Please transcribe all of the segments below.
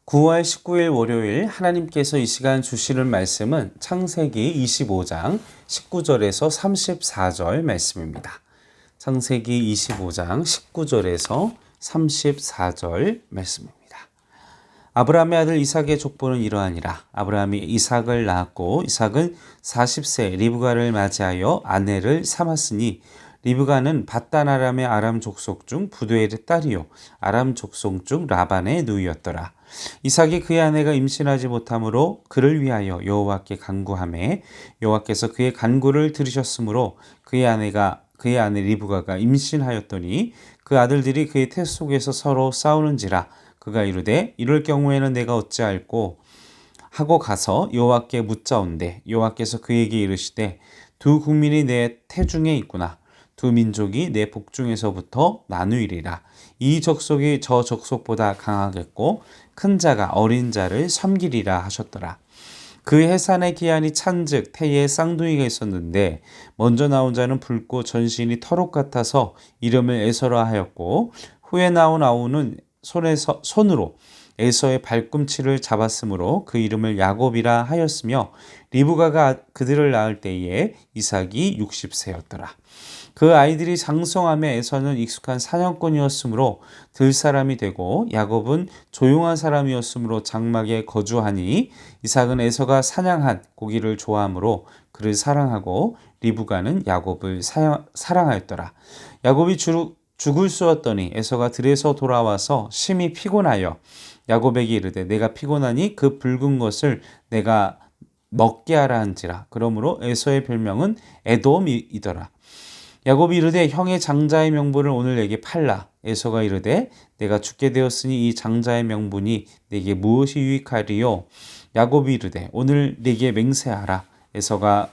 9월 19일 월요일 하나님께서 이 시간 주시는 말씀은 창세기 25장 19절에서 34절 말씀입니다. 창세기 25장 19절에서 34절 말씀입니다. 아브라함의 아들 이삭의 족보는 이러하니라. 아브라함이 이삭을 낳았고 이삭은 40세 리브가를 맞이하여 아내를 삼았으니 리브가는 밧단 아람의 아람 족속 중 부두엘의 딸이요 아람 족속 중 라반의 누이였더라. 이삭이 그의 아내가 임신하지 못하므로 그를 위하여 여호와께 간구하매 여호와께서 그의 간구를 들으셨으므로 그의 아내 리브가가 임신하였더니 그 아들들이 그의 태 속에서 서로 싸우는지라. 그가 이르되 이럴 경우에는 내가 어찌할꼬 하고 가서 여호와께 묻자온대. 여호와께서 그에게 이르시되 두 국민이 내 태중에 있구나. 두 민족이 내 복중에서부터 나누이리라. 이 족속이 저 족속보다 강하겠고 큰 자가 어린 자를 섬기리라 하셨더라. 그 해산의 기한이 찬즉 태에 쌍둥이가 있었는데 먼저 나온 자는 붉고 전신이 터록 같아서 이름을 에서라 하였고 후에 나온 아우는 손으로 에서의 발꿈치를 잡았으므로 그 이름을 야곱이라 하였으며 리브가가 그들을 낳을 때에 이삭이 60세였더라. 그 아이들이 장성함에 에서는 익숙한 사냥꾼이었으므로 들 사람이 되고 야곱은 조용한 사람이었으므로 장막에 거주하니 이삭은 에서가 사냥한 고기를 좋아하므로 그를 사랑하고 리브가는 야곱을 사랑하였더라. 야곱이 죽을 쑤었더니 에서가 들에서 돌아와서 심히 피곤하여 야곱에게 이르되 내가 피곤하니 그 붉은 것을 내가 먹게 하라 한지라. 그러므로 에서의 별명은 에돔이더라. 야곱이 이르되 형의 장자의 명분을 오늘 내게 팔라. 에서가 이르되 내가 죽게 되었으니 이 장자의 명분이 내게 무엇이 유익하리요? 야곱이 이르되 오늘 내게 맹세하라. 에서가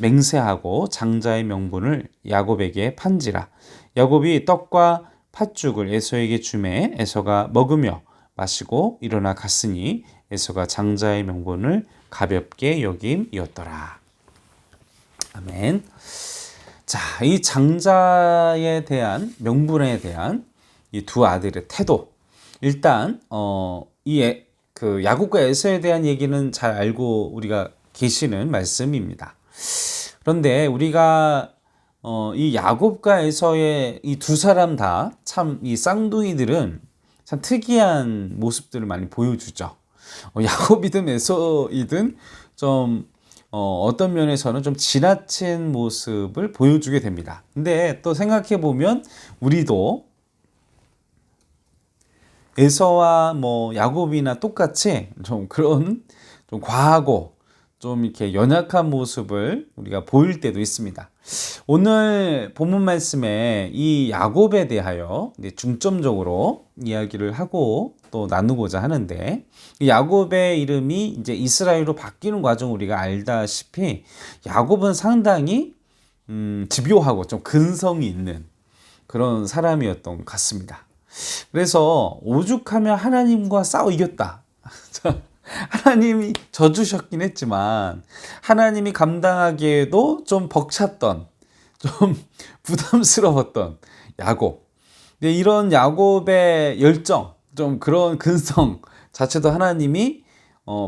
맹세하고 장자의 명분을 야곱에게 판지라. 야곱이 떡과 팥죽을 에서에게 주매 에서가 먹으며 마시고 일어나 갔으니 에서가 장자의 명분을 가볍게 여김이었더라. 아멘. 자, 이 장자에 대한 명분에 대한 이 두 아들의 태도. 일단 그 야곱과 에서에 대한 얘기는 잘 알고 우리가 계시는 말씀입니다. 그런데 우리가 이 야곱과 에서의 이 두 사람 다 참 이 쌍둥이들은 참 특이한 모습들을 많이 보여주죠. 야곱이든 에서이든 좀 어떤 면에서는 좀 지나친 모습을 보여주게 됩니다. 근데 또 생각해 보면 우리도 에서와 야곱이나 똑같이 좀 그런 좀 과하고 좀 이렇게 연약한 모습을 우리가 보일 때도 있습니다. 오늘 본문 말씀에 이 야곱에 대하여 중점적으로 이야기를 하고 또 나누고자 하는데, 이 야곱의 이름이 이제 이스라엘로 바뀌는 과정 우리가 알다시피 야곱은 상당히 집요하고 좀 근성이 있는 그런 사람이었던 것 같습니다. 그래서 오죽하면 하나님과 싸워 이겼다. 하나님이 져주셨긴 했지만 하나님이 감당하기에도 좀 벅찼던, 좀 부담스러웠던 야곱. 근데 이런 야곱의 열정, 좀 그런 근성 자체도 하나님이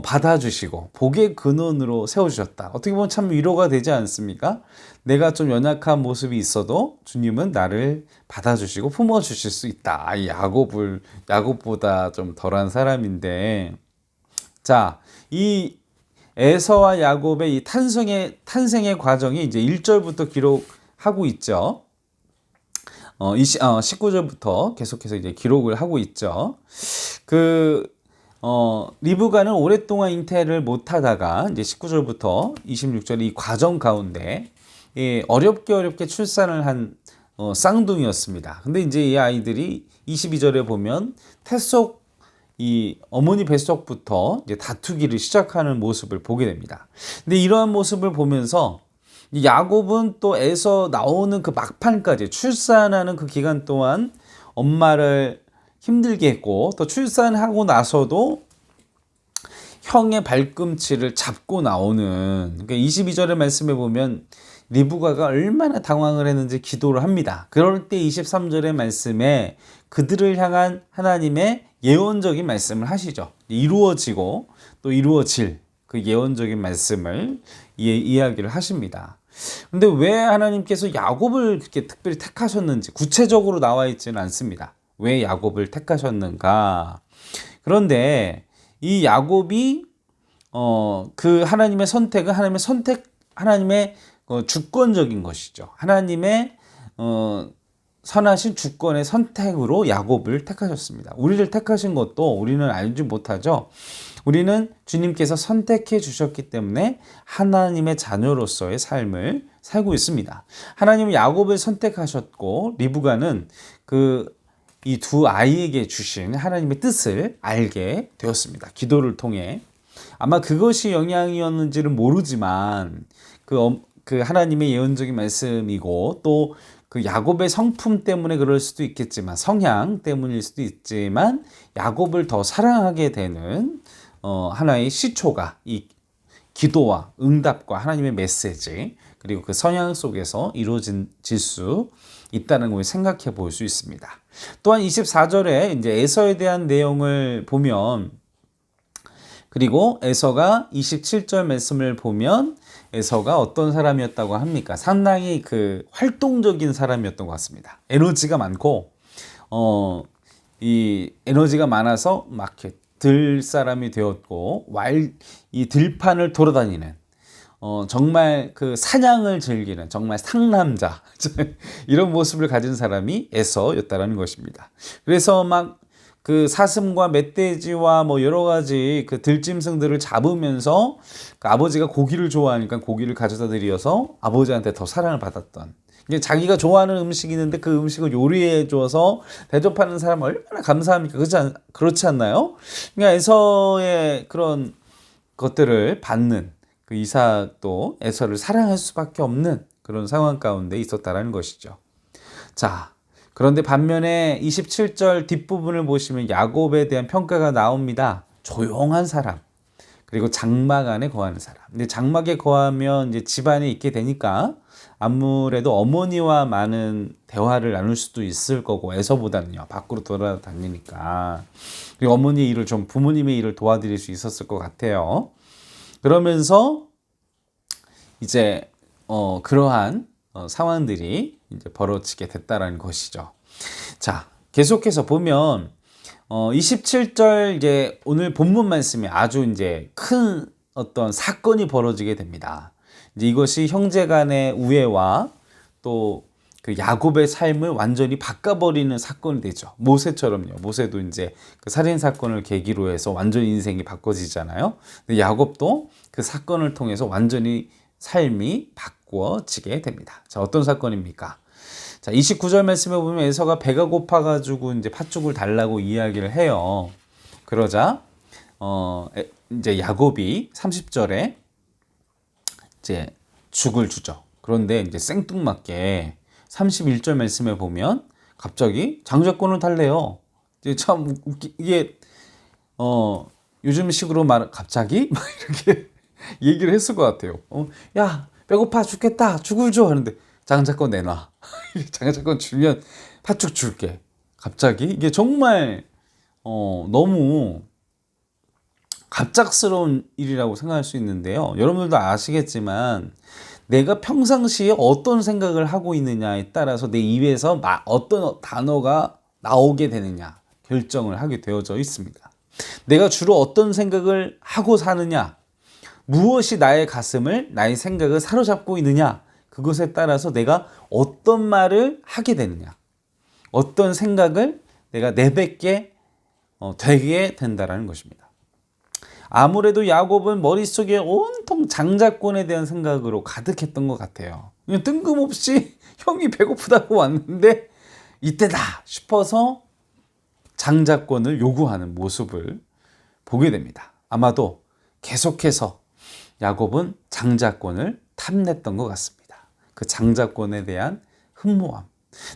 받아주시고 복의 근원으로 세워주셨다. 어떻게 보면 참 위로가 되지 않습니까? 내가 좀 연약한 모습이 있어도 주님은 나를 받아주시고 품어주실 수 있다. 이 야곱보다 좀 덜한 사람인데, 자, 이 에서와 야곱의 이 탄생의 과정이 이제 1절부터 기록하고 있죠. 19절부터 계속해서 이제 기록을 하고 있죠. 리브가는 오랫동안 잉태를 못 하다가 이제 19절부터 26절 이 과정 가운데 어렵게 출산을 한 쌍둥이였습니다. 근데 이제 이 아이들이 22절에 보면 이 어머니 뱃속부터 이제 다투기를 시작하는 모습을 보게 됩니다. 근데 이러한 모습을 보면서 야곱은 또 에서 나오는 그 막판까지 출산하는 그 기간 동안 엄마를 힘들게 했고, 또 출산하고 나서도 형의 발꿈치를 잡고 나오는, 그러니까 22절의 말씀에 보면 리브가가 얼마나 당황을 했는지 기도를 합니다. 그럴 때 23절의 말씀에 그들을 향한 하나님의 예언적인 말씀을 하시죠. 이루어지고 또 이루어질 그 예언적인 말씀을 이야기를 하십니다. 근데 왜 하나님께서 야곱을 그렇게 특별히 택하셨는지 구체적으로 나와 있지는 않습니다. 왜 야곱을 택하셨는가? 그런데 이 야곱이 그 하나님의 선택은 하나님의 주권적인 것이죠. 하나님의 선하신 주권의 선택으로 야곱을 택하셨습니다. 우리를 택하신 것도 우리는 알지 못하죠. 우리는 주님께서 선택해 주셨기 때문에 하나님의 자녀로서의 삶을 살고 있습니다. 하나님은 야곱을 선택하셨고 리브가는 이 두 아이에게 주신 하나님의 뜻을 알게 되었습니다. 기도를 통해. 아마 그것이 영향이었는지는 모르지만 그 하나님의 예언적인 말씀이고 또 그 야곱의 성품 때문에 그럴 수도 있겠지만 성향 때문일 수도 있지만 야곱을 더 사랑하게 되는 하나의 시초가 이 기도와 응답과 하나님의 메시지 그리고 그 성향 속에서 이루어질 수 있다는 걸 생각해 볼 수 있습니다. 또한 24절에 이제 에서에 대한 내용을 보면 그리고 에서가 27절 말씀을 보면 에서가 어떤 사람이었다고 합니까? 상당히 그 활동적인 사람이었던 것 같습니다. 에너지가 많고 이 에너지가 많아서 막 이렇게 들 사람이 되었고 이 들판을 돌아다니는 정말 그 사냥을 즐기는 정말 상남자 이런 모습을 가진 사람이 에서였다라는 것입니다. 그래서 막 그 사슴과 멧돼지와 뭐 여러 가지 그 들짐승들을 잡으면서 그 아버지가 고기를 좋아하니까 고기를 가져다 드려서 아버지한테 더 사랑을 받았던 자기가 좋아하는 음식이 있는데 그 음식을 요리해 줘서 대접하는 사람 얼마나 감사합니까? 그렇지 않나요? 그러니까 에서의 그런 것들을 받는 그 이삭도 에서를 사랑할 수밖에 없는 그런 상황 가운데 있었다라는 것이죠. 자, 그런데 반면에 27절 뒷부분을 보시면 야곱에 대한 평가가 나옵니다. 조용한 사람, 그리고 장막 안에 거하는 사람. 근데 장막에 거하면 이제 집안에 있게 되니까 아무래도 어머니와 많은 대화를 나눌 수도 있을 거고 에서보다는요 밖으로 돌아다니니까 그리고 어머니의 일을 좀 부모님의 일을 도와드릴 수 있었을 것 같아요. 그러면서 이제 그러한 상황들이 이제 벌어지게 됐다라는 것이죠. 자, 계속해서 보면 27절 이제 오늘 본문 말씀이 아주 이제 큰 어떤 사건이 벌어지게 됩니다. 이제 이것이 형제간의 우애와 또 그 야곱의 삶을 완전히 바꿔버리는 사건이 되죠. 모세처럼요. 모세도 이제 그 살인 사건을 계기로 해서 완전히 인생이 바꿔지잖아요. 근데 야곱도 그 사건을 통해서 완전히 삶이 바꿔지게 됩니다. 자, 어떤 사건입니까? 자, 29절 말씀에 보면 에서가 배가 고파가지고 이제 팥죽을 달라고 이야기를 해요. 그러자 이제 야곱이 30절에 이제 죽을 주죠. 그런데 이제 생뚱맞게 31절 말씀에 보면 갑자기 장자권을 달래요. 이제 참 이게 요즘식으로 갑자기 막 이렇게 얘기를 했을 것 같아요. 야, 배고파 죽겠다. 죽을 줘 하는데 장자권 내놔. 장자권 주면 팥죽 줄게. 갑자기 이게 정말 너무 갑작스러운 일이라고 생각할 수 있는데요. 여러분들도 아시겠지만 내가 평상시에 어떤 생각을 하고 있느냐에 따라서 내 입에서 어떤 단어가 나오게 되느냐 결정을 하게 되어져 있습니다. 내가 주로 어떤 생각을 하고 사느냐, 무엇이 나의 생각을 사로잡고 있느냐, 그것에 따라서 내가 어떤 말을 하게 되느냐, 어떤 생각을 내가 내뱉게 되게 된다라는 것입니다. 아무래도 야곱은 머릿속에 온통 장자권에 대한 생각으로 가득했던 것 같아요. 그냥 뜬금없이 형이 배고프다고 왔는데 이때다 싶어서 장자권을 요구하는 모습을 보게 됩니다. 아마도 계속해서 야곱은 장자권을 탐냈던 것 같습니다. 그 장자권에 대한 흠모함.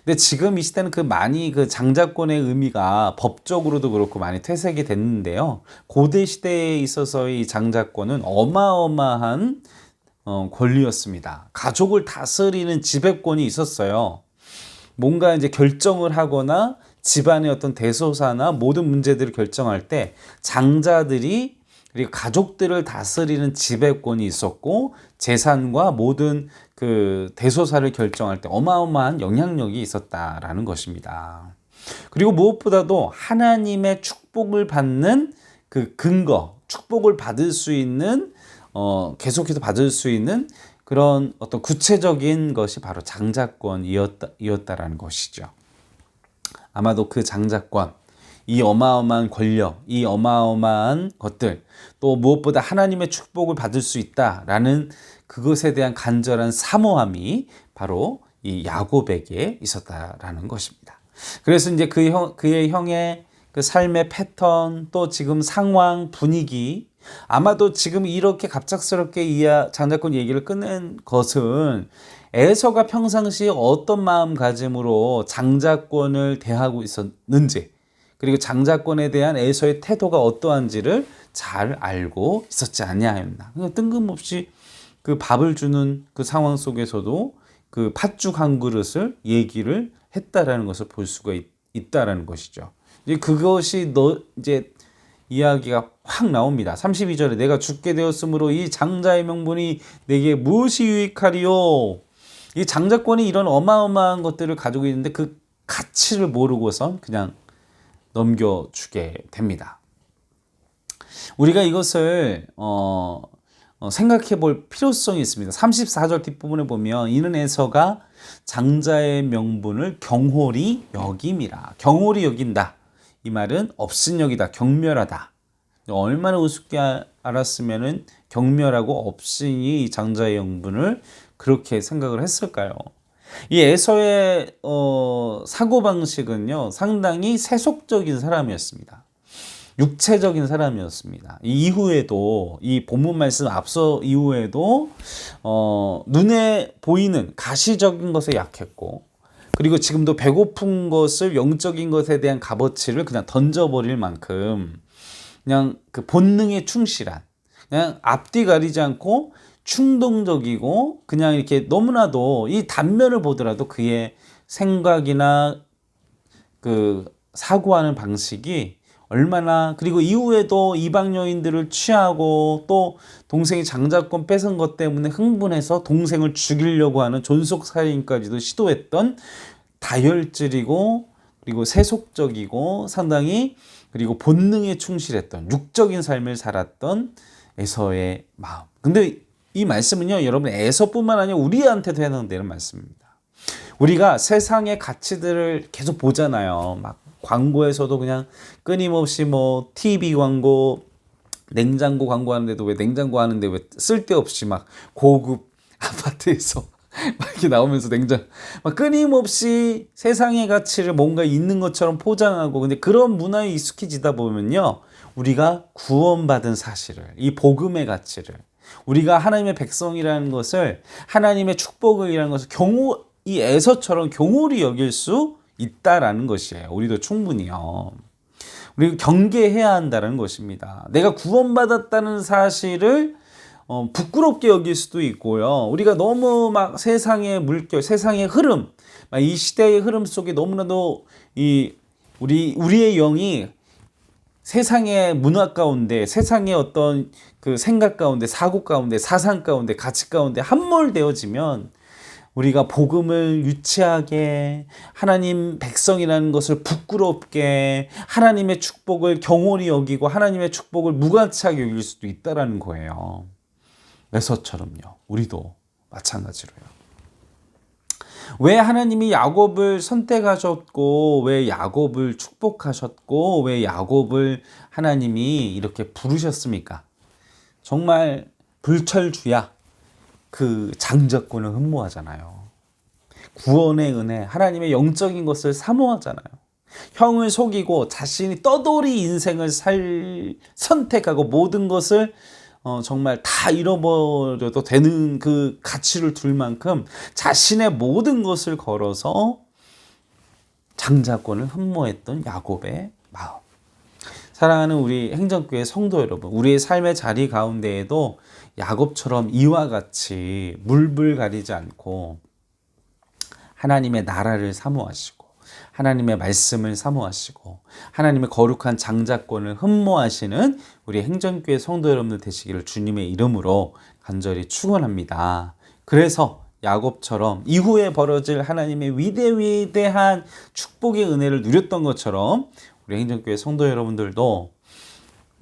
근데 지금 이 시대는 그 장자권의 의미가 법적으로도 그렇고 많이 퇴색이 됐는데요. 고대 시대에 있어서의 이 장자권은 어마어마한 권리였습니다. 가족을 다스리는 지배권이 있었어요. 뭔가 이제 결정을 하거나 집안의 어떤 대소사나 모든 문제들을 결정할 때 장자들이 그리고 가족들을 다스리는 지배권이 있었고 재산과 모든 그 대소사를 결정할 때 어마어마한 영향력이 있었다라는 것입니다. 그리고 무엇보다도 하나님의 축복을 받는 그 근거, 축복을 받을 수 있는 계속해서 받을 수 있는 그런 어떤 구체적인 것이 바로 장자권이었다라는 것이죠. 아마도 그 장자권, 이 어마어마한 권력, 이 어마어마한 것들, 또 무엇보다 하나님의 축복을 받을 수 있다라는 그것에 대한 간절한 사모함이 바로 이 야곱에게 있었다라는 것입니다. 그래서 이제 그의 형의 그 삶의 패턴, 또 지금 상황, 분위기, 아마도 지금 이렇게 갑작스럽게 장자권 얘기를 꺼낸 것은 에서가 평상시에 어떤 마음가짐으로 장자권을 대하고 있었는지, 그리고 장자권에 대한 에서의 태도가 어떠한지를 잘 알고 있었지 아니하였나. 그러니까 뜬금없이 그 밥을 주는 그 상황 속에서도 그 팥죽 한 그릇을 얘기를 했다라는 것을 볼 수가 있다라는 것이죠. 이제 그것이 이제 이야기가 확 나옵니다. 32절에 내가 죽게 되었으므로 이 장자의 명분이 내게 무엇이 유익하리요? 이 장자권이 이런 어마어마한 것들을 가지고 있는데 그 가치를 모르고선 그냥 넘겨주게 됩니다. 우리가 이것을 생각해 볼 필요성이 있습니다. 34절 뒷부분에 보면 이는 에서가 장자의 명분을 경홀히 여김이라. 경홀히 여긴다. 이 말은 업신여기다, 경멸하다. 얼마나 우습게 알았으면은 경멸하고 업신이 장자의 명분을 그렇게 생각을 했을까요? 이 에서의 사고방식은요, 상당히 세속적인 사람이었습니다. 육체적인 사람이었습니다. 이후에도, 이 본문 말씀 앞서 이후에도 눈에 보이는 가시적인 것에 약했고, 그리고 지금도 배고픈 것을, 영적인 것에 대한 값어치를 그냥 던져버릴 만큼 그냥 그 본능에 충실한, 그냥 앞뒤 가리지 않고 충동적이고, 그냥 이렇게 너무나도 이 단면을 보더라도 그의 생각이나 그 사고하는 방식이 얼마나, 그리고 이후에도 이방 여인들을 취하고 또 동생이 장자권 뺏은 것 때문에 흥분해서 동생을 죽이려고 하는 존속살인까지도 시도했던 다혈질이고, 그리고 세속적이고 상당히, 그리고 본능에 충실했던 육적인 삶을 살았던 에서의 마음. 근데 이 말씀은요, 여러분, 에서뿐만 아니라 우리한테도 해당되는 말씀입니다. 우리가 세상의 가치들을 계속 보잖아요. 막 광고에서도 그냥 끊임없이 뭐 TV 광고, 냉장고 광고하는데도 왜 냉장고 하는데 왜 쓸데없이 막 고급 아파트에서 막 이렇게 나오면서 막 끊임없이 세상의 가치를 뭔가 있는 것처럼 포장하고, 근데 그런 문화에 익숙해지다 보면요, 우리가 구원받은 사실을, 이 복음의 가치를, 우리가 하나님의 백성이라는 것을, 하나님의 축복이라는 것을 이 에서처럼 경홀히 여길 수 있다라는 것이에요. 우리도 충분히요. 우리가 경계해야 한다는 것입니다. 내가 구원받았다는 사실을 부끄럽게 여길 수도 있고요. 우리가 너무 막 세상의 물결, 세상의 흐름, 이 시대의 흐름 속에 너무나도 우리의 영이 세상의 문화 가운데, 세상의 어떤 그 생각 가운데, 사고 가운데, 사상 가운데, 가치 가운데 함몰되어지면 우리가 복음을 유치하게, 하나님 백성이라는 것을 부끄럽게, 하나님의 축복을 경홀히 여기고 하나님의 축복을 무가치하게 여길 수도 있다라는 거예요. 에서처럼요. 우리도 마찬가지로요. 왜 하나님이 야곱을 선택하셨고, 왜 야곱을 축복하셨고, 왜 야곱을 하나님이 이렇게 부르셨습니까? 정말 불철주야 그 장자권을 흠모하잖아요. 구원의 은혜, 하나님의 영적인 것을 사모하잖아요. 형을 속이고 자신이 떠돌이 인생을 선택하고 모든 것을 정말 다 잃어버려도 되는 그 가치를 둘 만큼 자신의 모든 것을 걸어서 장자권을 흠모했던 야곱의 마음. 사랑하는 우리 행정교회 성도 여러분, 우리의 삶의 자리 가운데에도 야곱처럼 이와 같이 물불 가리지 않고 하나님의 나라를 사모하시고 하나님의 말씀을 사모하시고 하나님의 거룩한 장자권을 흠모하시는 우리 행전교회 성도 여러분들 되시기를 주님의 이름으로 간절히 축원합니다. 그래서 야곱처럼 이후에 벌어질 하나님의 위대한 축복의 은혜를 누렸던 것처럼 우리 행전교회 성도 여러분들도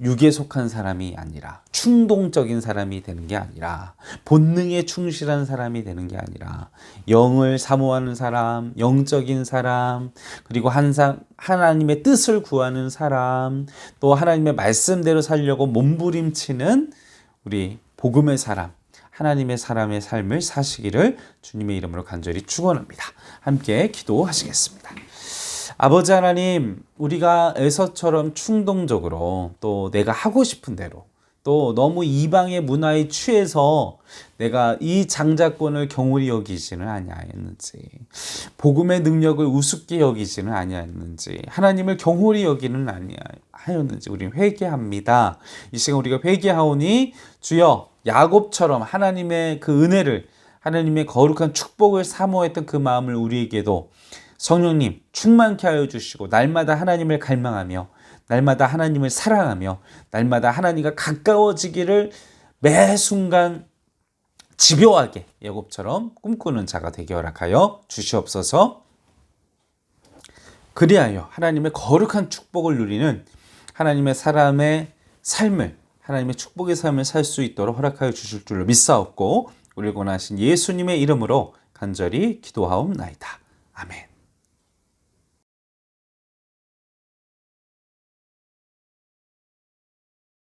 육에 속한 사람이 아니라 충동적인 사람이 되는 게 아니라 본능에 충실한 사람이 되는 게 아니라 영을 사모하는 사람, 영적인 사람, 그리고 항상 하나님의 뜻을 구하는 사람, 또 하나님의 말씀대로 살려고 몸부림치는 우리 복음의 사람, 하나님의 사람의 삶을 사시기를 주님의 이름으로 간절히 축원합니다. 함께 기도하시겠습니다. 아버지 하나님, 우리가 에서처럼 충동적으로 또 내가 하고 싶은 대로 또 너무 이방의 문화에 취해서 내가 이 장자권을 경홀히 여기지는 아니하였는지, 복음의 능력을 우습게 여기지는 아니하였는지, 하나님을 경홀히 여기는 아니하였는지 우리는 회개합니다. 이 시간 우리가 회개하오니 주여 야곱처럼 하나님의 그 은혜를, 하나님의 거룩한 축복을 사모했던 그 마음을 우리에게도 성령님 충만케 하여 주시고 날마다 하나님을 갈망하며 날마다 하나님을 사랑하며 날마다 하나님과 가까워지기를 매 순간 집요하게 야곱처럼 꿈꾸는 자가 되게 허락하여 주시옵소서. 그리하여 하나님의 거룩한 축복을 누리는 하나님의 사람의 삶을, 하나님의 축복의 삶을 살 수 있도록 허락하여 주실 줄로 믿사옵고 우리를 권하신 예수님의 이름으로 간절히 기도하옵나이다. 아멘.